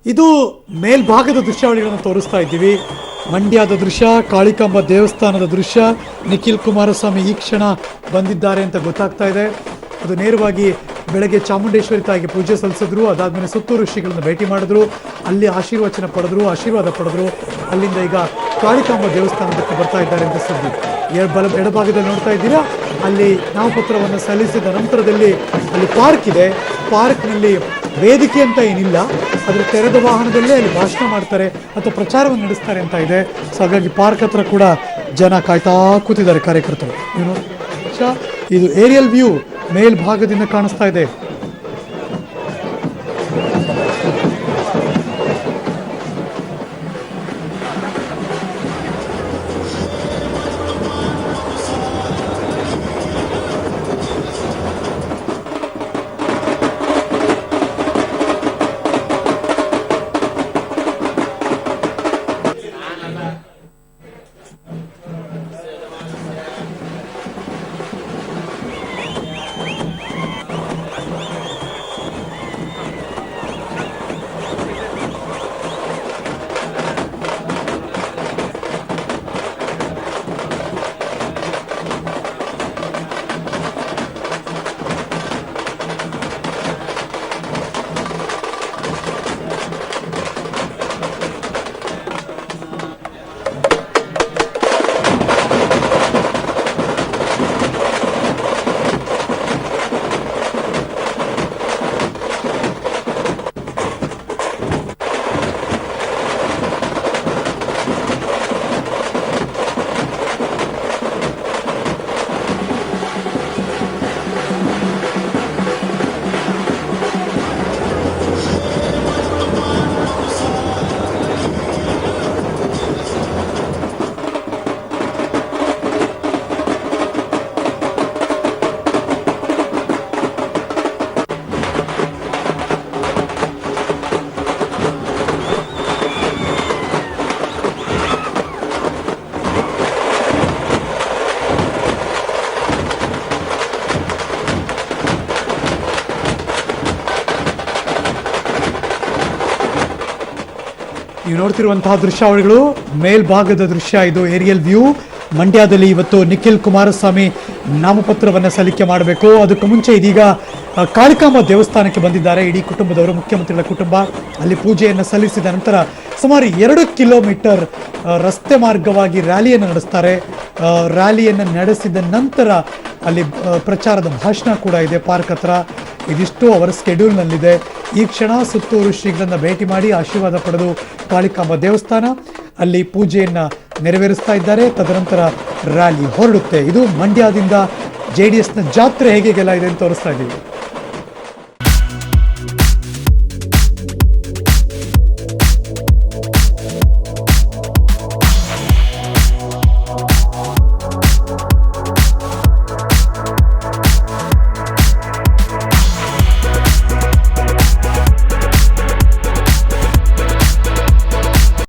ಇದು ಮೇಲ್ಭಾಗದ ದೃಶ್ಯಾವಳಿಗಳನ್ನು ತೋರಿಸ್ತಾ ಇದ್ದೀವಿ. ಮಂಡ್ಯದ ದೃಶ್ಯ, ಕಾಳಿಕಾಂಬ ದೇವಸ್ಥಾನದ ದೃಶ್ಯ. ನಿಖಿಲ್ ಕುಮಾರಸ್ವಾಮಿ ಈ ಕ್ಷಣ ಬಂದಿದ್ದಾರೆ ಅಂತ ಗೊತ್ತಾಗ್ತಾ ಇದೆ. ಅದು ನೇರವಾಗಿ ಬೆಳಗ್ಗೆ ಚಾಮುಂಡೇಶ್ವರಿ ತಾಯಿಗೆ ಪೂಜೆ ಸಲ್ಲಿಸಿದ್ರು. ಅದಾದಮೇಲೆ ಸುತ್ತೂರು ಶ್ರೀಗಳನ್ನು ಭೇಟಿ ಮಾಡಿದ್ರು, ಅಲ್ಲಿ ಆಶೀರ್ವಚನ ಪಡೆದ್ರು, ಆಶೀರ್ವಾದ ಪಡೆದ್ರು. ಅಲ್ಲಿಂದ ಈಗ ಕಾಳಿಕಾಂಬ ದೇವಸ್ಥಾನಕ್ಕೆ ಬರ್ತಾ ಇದ್ದಾರೆ ಅಂತ ಸುದ್ದಿ. ಎಡಭಾಗದಲ್ಲಿ ನೋಡ್ತಾ ಇದ್ದೀರಾ, ಅಲ್ಲಿ ನಾಮಪತ್ರವನ್ನು ಸಲ್ಲಿಸಿದ ನಂತರದಲ್ಲಿ ಅಲ್ಲಿ ಪಾರ್ಕ್ ಇದೆ. ಪಾರ್ಕ್ನಲ್ಲಿ ವೇದಿಕೆ ಅಂತ ಏನಿಲ್ಲ, ಅದರ ತೆರೆದ ವಾಹನದಲ್ಲೇ ಅಲ್ಲಿ ಭಾಷಣ ಮಾಡ್ತಾರೆ ಅಥವಾ ಪ್ರಚಾರವನ್ನು ನಡೆಸ್ತಾರೆ ಅಂತ ಇದೆ. ಸೊ ಹಾಗಾಗಿ ಪಾರ್ಕ್ ಹತ್ರ ಕೂಡ ಜನ ಕಾಯ್ತಾ ಕೂತಿದ್ದಾರೆ ಕಾರ್ಯಕರ್ತರು. ಇದು ಏರಿಯಲ್ ವ್ಯೂ ಮೇಲ್ಭಾಗದಿಂದ ಕಾಣಿಸ್ತಾ ಇದೆ. ನೀವು ನೋಡ್ತಿರುವಂತಹ ದೃಶ್ಯಾವಳಿಗಳು ಮೇಲ್ಭಾಗದ ದೃಶ್ಯ. ಇದು ಏರಿಯಲ್ ವ್ಯೂ. ಮಂಡ್ಯದಲ್ಲಿ ಇವತ್ತು ನಿಖಿಲ್ ಕುಮಾರಸ್ವಾಮಿ ನಾಮಪತ್ರವನ್ನು ಸಲ್ಲಿಕೆ ಮಾಡಬೇಕು. ಅದಕ್ಕೂ ಮುಂಚೆ ಇದೀಗ ಕಾಳಿಕಾಂಬ ದೇವಸ್ಥಾನಕ್ಕೆ ಬಂದಿದ್ದಾರೆ ಇಡೀ ಕುಟುಂಬದವರು, ಮುಖ್ಯಮಂತ್ರಿಗಳ ಕುಟುಂಬ. ಅಲ್ಲಿ ಪೂಜೆಯನ್ನು ಸಲ್ಲಿಸಿದ ನಂತರ ಸುಮಾರು 2 ಕಿಲೋಮೀಟರ್ ರಸ್ತೆ ಮಾರ್ಗವಾಗಿ ರ್ಯಾಲಿಯನ್ನು ನಡೆಸ್ತಾರೆ. ರ್ಯಾಲಿಯನ್ನು ನಡೆಸಿದ ನಂತರ ಅಲ್ಲಿ ಪ್ರಚಾರದ ಭಾಷಣ ಕೂಡ ಇದೆ ಪಾರ್ಕ್ ಹತ್ರ. ಇದಿಷ್ಟು ಅವರ ಸ್ಕೆಡ್ಯೂಲ್ನಲ್ಲಿದೆ. ಈ ಕ್ಷಣ ಸುತ್ತೂರು ಶ್ರೀಗಳನ್ನು ಭೇಟಿ ಮಾಡಿ ಆಶೀರ್ವಾದ ಪಡೆದು ಕಾಳಿಕಾಂಬ ದೇವಸ್ಥಾನ ಅಲ್ಲಿ ಪೂಜೆಯನ್ನು ನೆರವೇರಿಸ್ತಾ ಇದ್ದಾರೆ. ತದನಂತರ ರ್ಯಾಲಿ ಹೊರಡುತ್ತೆ. ಇದು ಮಂಡ್ಯದಿಂದ JDSನ ಜಾತ್ರೆ ಹೇಗೆ ಗೆಲ್ಲ ಇದೆ ಅಂತ ತೋರಿಸ್ತಾ ಇದ್ದೀವಿ.